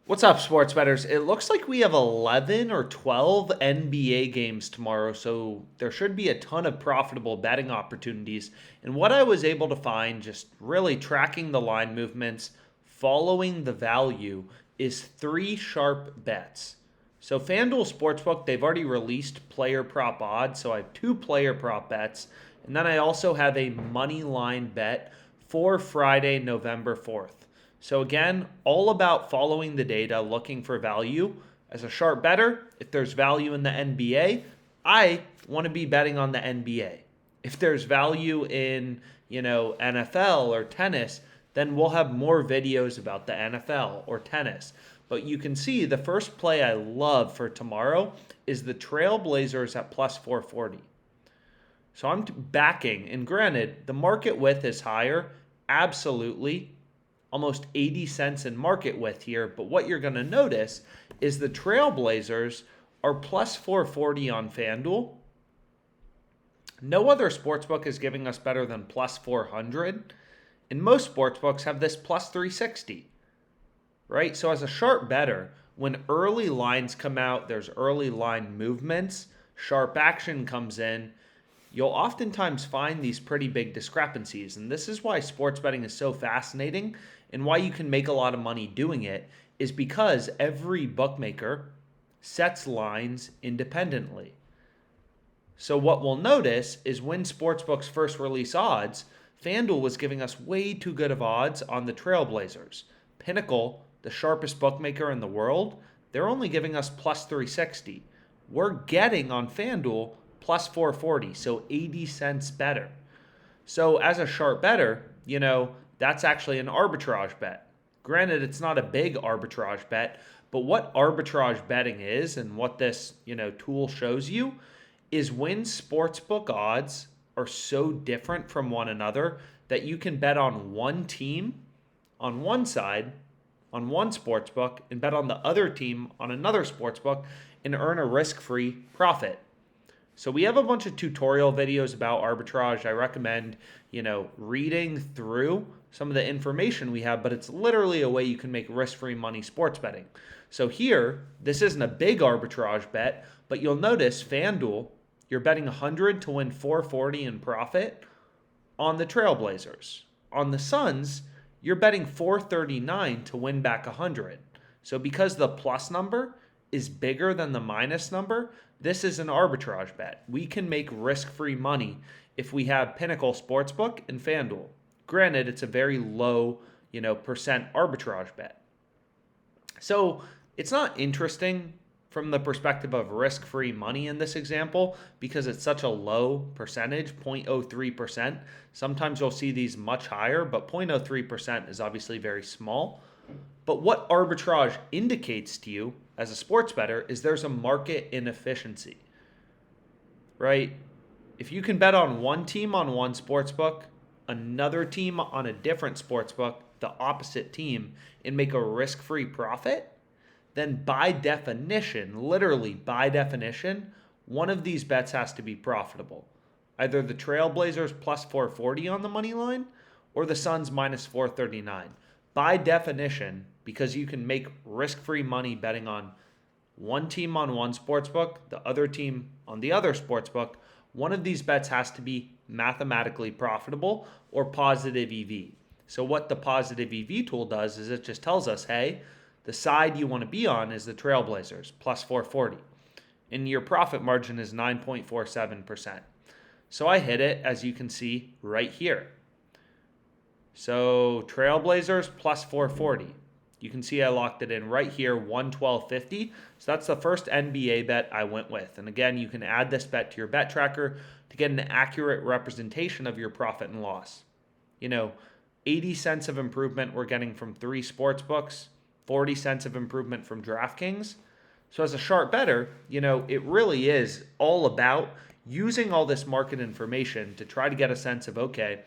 What's up, sports bettors? It looks like we have 11 or 12 NBA games tomorrow, so there should be a ton of profitable betting opportunities. And what I was able to find, just really tracking the line movements, following the value, is three sharp bets. So, FanDuel Sportsbook, they've already released player prop odds, so I have two player prop bets. And then I also have a money line bet for Friday, November 4th. So again, all about following the data, looking for value. As a sharp bettor, if there's value in the NBA, I want to be betting on the NBA. If there's value in, NFL or tennis, then we'll have more videos about the NFL or tennis. But you can see the first play I love for tomorrow is the Trailblazers at plus 440. So I'm backing, and granted, the market width is higher, absolutely, almost 80 cents in market width here. But what you're going to notice is the Trailblazers are plus 440 on FanDuel. No other sportsbook is giving us better than plus 400. And most sportsbooks have this plus 360, right? So as a sharp bettor, when early lines come out, there's early line movements, sharp action comes in, you'll oftentimes find these pretty big discrepancies. And this is why sports betting is so fascinating and why you can make a lot of money doing it, is because every bookmaker sets lines independently. So what we'll notice is when sportsbooks first release odds, FanDuel was giving us way too good of odds on the Trailblazers. Pinnacle, the sharpest bookmaker in the world, they're only giving us plus 360. We're getting on FanDuel plus 440, so 80 cents better. So as a sharp bettor, that's actually an arbitrage bet. Granted, it's not a big arbitrage bet, but what arbitrage betting is and what this, tool shows you is when sportsbook odds are so different from one another that you can bet on one team on one side on one sportsbook and bet on the other team on another sportsbook and earn a risk-free profit. So we have a bunch of tutorial videos about arbitrage. I recommend, reading through some of the information we have, but it's literally a way you can make risk-free money sports betting. So here, this isn't a big arbitrage bet, but you'll notice FanDuel, you're betting 100 to win 440 in profit on the Trailblazers. On the Suns, you're betting 439 to win back 100. So because the plus number is bigger than the minus number, this is an arbitrage bet. We can make risk-free money if we have Pinnacle Sportsbook and FanDuel. Granted, it's a very low, percent arbitrage bet. So it's not interesting from the perspective of risk-free money in this example because it's such a low percentage, 0.03%. Sometimes you'll see these much higher, but 0.03% is obviously very small. But what arbitrage indicates to you as a sports bettor is there's a market inefficiency, right? If you can bet on one team on one sportsbook, another team on a different sportsbook, the opposite team, and make a risk-free profit, then by definition, literally by definition, one of these bets has to be profitable. Either the Trailblazers plus 440 on the money line or the Suns minus 439. By definition, because you can make risk-free money betting on one team on one sportsbook, the other team on the other sportsbook, one of these bets has to be mathematically profitable or positive EV. So what the positive EV tool does is it just tells us, hey, the side you want to be on is the Trailblazers, plus 440. And your profit margin is 9.47%. So I hit it, as you can see, right here. So Trailblazers plus 440. You can see I locked it in right here, 112.50. So that's the first NBA bet I went with. And again, you can add this bet to your bet tracker to get an accurate representation of your profit and loss. 80 cents of improvement we're getting from three sports books, 40 cents of improvement from DraftKings. So as a sharp bettor, it really is all about using all this market information to try to get a sense of, okay,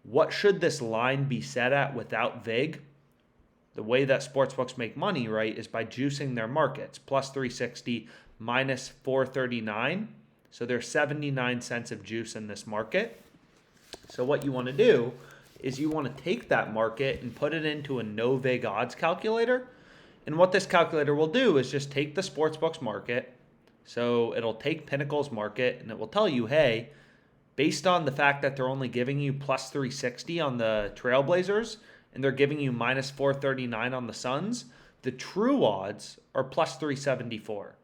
what should this line be set at without VIG? The way that sportsbooks make money, right, is by juicing their markets. Plus 360, minus 439. So there's 79 cents of juice in this market. So what you want to do is you want to take that market and put it into a no VIG odds calculator. And what this calculator will do is just take the sportsbook's market. So it'll take Pinnacle's market and it will tell you, hey, based on the fact that they're only giving you plus 360 on the Trailblazers and they're giving you minus 439 on the Suns, the true odds are plus 374,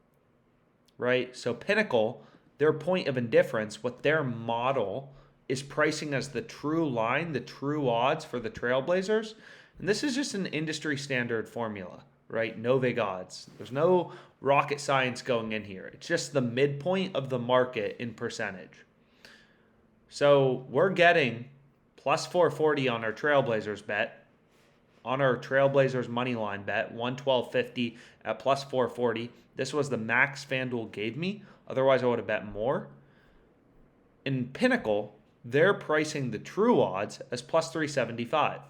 right? So Pinnacle, their point of indifference, what their model is pricing as the true line, the true odds for the Trailblazers. And this is just an industry standard formula, right? No vig odds. There's no rocket science going in here. It's just the midpoint of the market in percentage. So we're getting plus 440 on our Trailblazers bet, on our Trailblazers money line bet, 112.50 at plus 440. This was the max FanDuel gave me. Otherwise, I would have bet more. In Pinnacle, they're pricing the true odds as plus 375.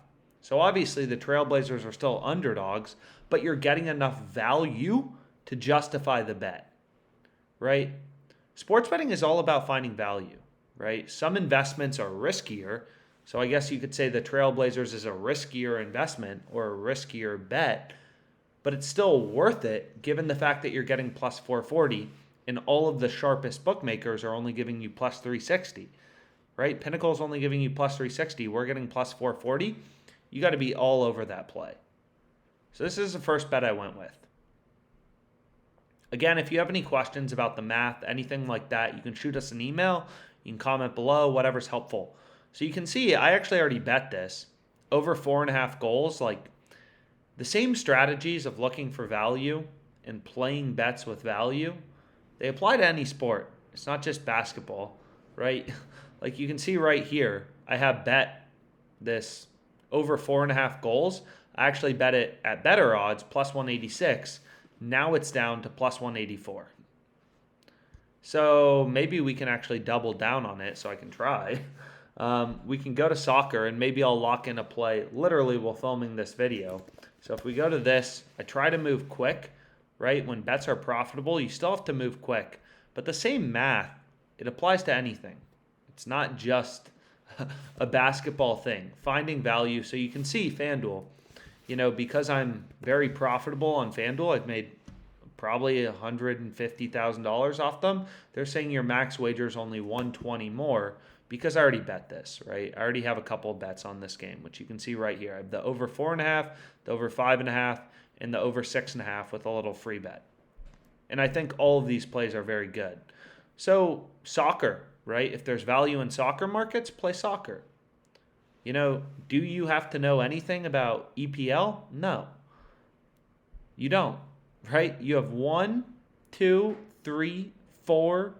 So obviously the Trailblazers are still underdogs, but you're getting enough value to justify the bet, right? Sports betting is all about finding value, right? Some investments are riskier. So I guess you could say the Trailblazers is a riskier investment or a riskier bet, but it's still worth it given the fact that you're getting plus 440 and all of the sharpest bookmakers are only giving you plus 360, right? Pinnacle's only giving you plus 360. We're getting plus 440. You got to be all over that play. So this is the first bet I went with. Again, if you have any questions about the math, anything like that, you can shoot us an email. You can comment below, whatever's helpful. So you can see I actually already bet this. Over 4.5 goals, like the same strategies of looking for value and playing bets with value, they apply to any sport. It's not just basketball, right? Like you can see right here, I have bet this over 4.5 goals. I actually bet it at better odds, plus 186. Now it's down to plus 184. So maybe we can actually double down on it so I can try. We can go to soccer and maybe I'll lock in a play literally while filming this video. So if we go to this, I try to move quick, right? When bets are profitable, you still have to move quick. But the same math, it applies to anything. It's not just a basketball thing. Finding value. So you can see FanDuel, because I'm very profitable on FanDuel, I've made probably $150,000 off them. They're saying your max wager is only 120 more because I already bet this, right? I already have a couple of bets on this game, which you can see right here. I have the over 4.5, the over 5.5, and the over 6.5 with a little free bet. And I think all of these plays are very good. So soccer, right? If there's value in soccer markets, play soccer. Do you have to know anything about EPL? No. You don't, right? You have 1, 2, 3, 4,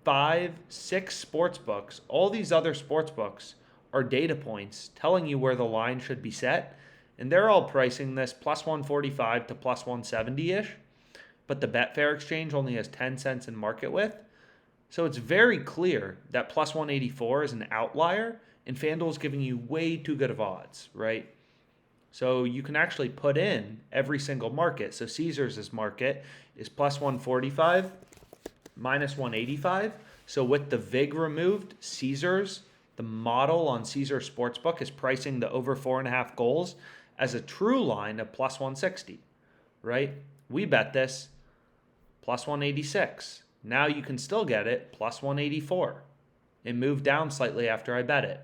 5, 6 sports books. All these other sports books are data points telling you where the line should be set. And they're all pricing this plus 145 to plus 170-ish. But the Betfair exchange only has 10 cents in market width. So it's very clear that plus 184 is an outlier, and FanDuel is giving you way too good of odds, right? So you can actually put in every single market. So Caesars' market is plus 145, minus 185. So with the VIG removed, Caesars, the model on Caesars Sportsbook is pricing the over 4.5 goals as a true line of plus 160, right? We bet this plus 186. Now you can still get it plus 184. It moved down slightly after I bet it.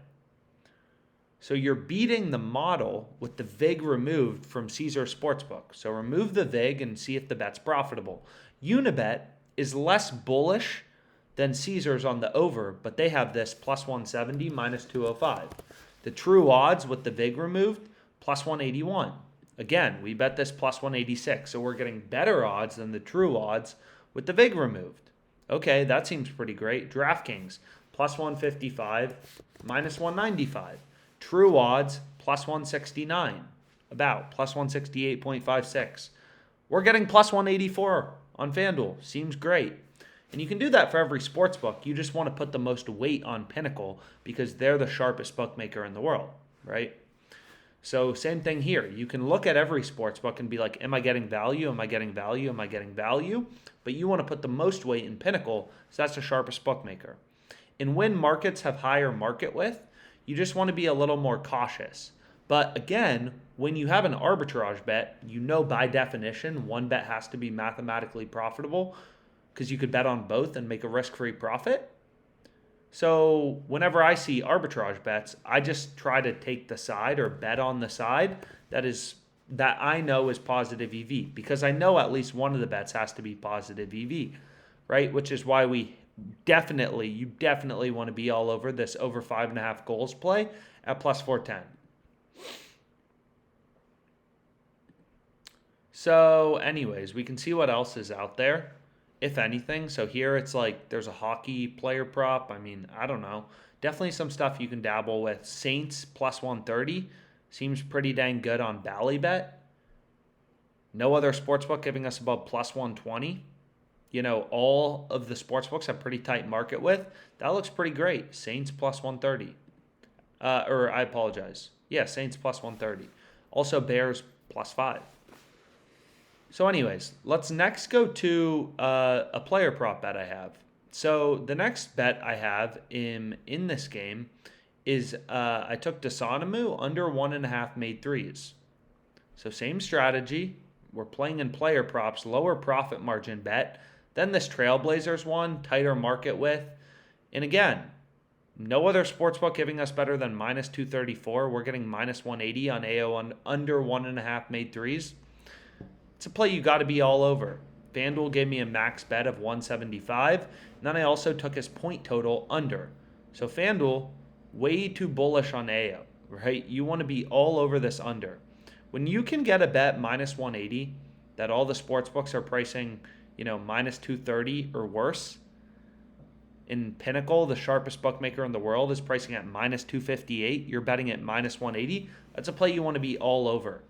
So you're beating the model with the VIG removed from Caesars Sportsbook. So remove the VIG and see if the bet's profitable. Unibet is less bullish than Caesars on the over, but they have this plus 170, minus 205. The true odds with the VIG removed, plus 181. Again, we bet this plus 186, so we're getting better odds than the true odds with the VIG removed. Okay, that seems pretty great. DraftKings, plus 155, minus 195. True odds, plus 169, about plus 168.56. We're getting plus 184 on FanDuel. Seems great. And you can do that for every sports book. You just want to put the most weight on Pinnacle because they're the sharpest bookmaker in the world, right? So same thing here. You can look at every sports book and be like, am I getting value? Am I getting value? Am I getting value? But you want to put the most weight in Pinnacle, so that's the sharpest bookmaker. And when markets have higher market width, you just want to be a little more cautious. But again, when you have an arbitrage bet, you know by definition one bet has to be mathematically profitable because you could bet on both and make a risk-free profit. So whenever I see arbitrage bets, I just try to take the side or bet on the side that I know is positive EV, because I know at least one of the bets has to be positive EV, right? Which is why you definitely want to be all over this over 5.5 goals play at plus 410. So anyways, we can see what else is out there, if anything. So here it's like there's a hockey player prop. I mean, I don't know. Definitely some stuff you can dabble with. Saints plus 130 seems pretty dang good on Ballybet. No other sportsbook giving us above plus 120. All of the sportsbooks have pretty tight market width. That looks pretty great. Saints plus 130. Or I apologize. Yeah, Saints plus 130. Also Bears plus 5. So anyways, let's next go to a player prop bet I have. So the next bet I have in this game is I took Desonomu under 1.5 made threes. So same strategy. We're playing in player props, lower profit margin bet. Then this Trailblazers one, tighter market width. And again, no other sportsbook giving us better than minus 234. We're getting minus 180 on AO under 1.5 made threes. It's a play you got to be all over. FanDuel gave me a max bet of 175, and then I also took his point total under. So FanDuel, way too bullish on AO, right? You want to be all over this under. When you can get a bet minus 180 that all the sports books are pricing, minus 230 or worse, in Pinnacle, the sharpest bookmaker in the world, is pricing at minus 258. You're betting at minus 180. That's a play you want to be all over.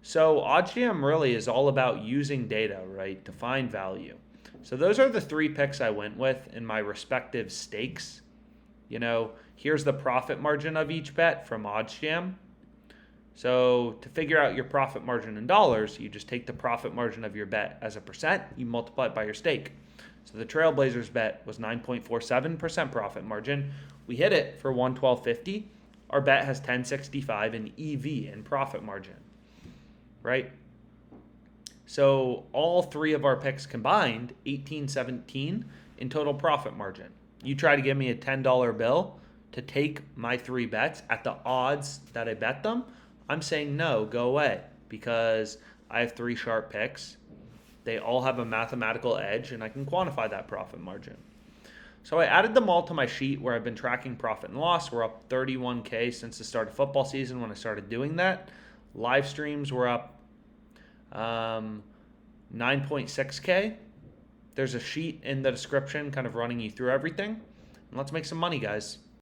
So OddsJam really is all about using data, right, to find value. So those are the 3 picks I went with in my respective stakes. Here's the profit margin of each bet from OddsJam. So to figure out your profit margin in dollars, you just take the profit margin of your bet as a percent, you multiply it by your stake. So the Trailblazers bet was 9.47% profit margin. We hit it for 112.50. Our bet has 10.65 in EV in profit margin. Right? So all 3 of our picks combined, 18.17 in total profit margin. You try to give me a $10 bill to take my 3 bets at the odds that I bet them, I'm saying no, go away, because I have 3 sharp picks. They all have a mathematical edge, and I can quantify that profit margin. So I added them all to my sheet where I've been tracking profit and loss. We're up 31K since the start of football season when I started doing that. Live streams were up 9.6K. There's a sheet in the description kind of running you through everything. And let's make some money, guys.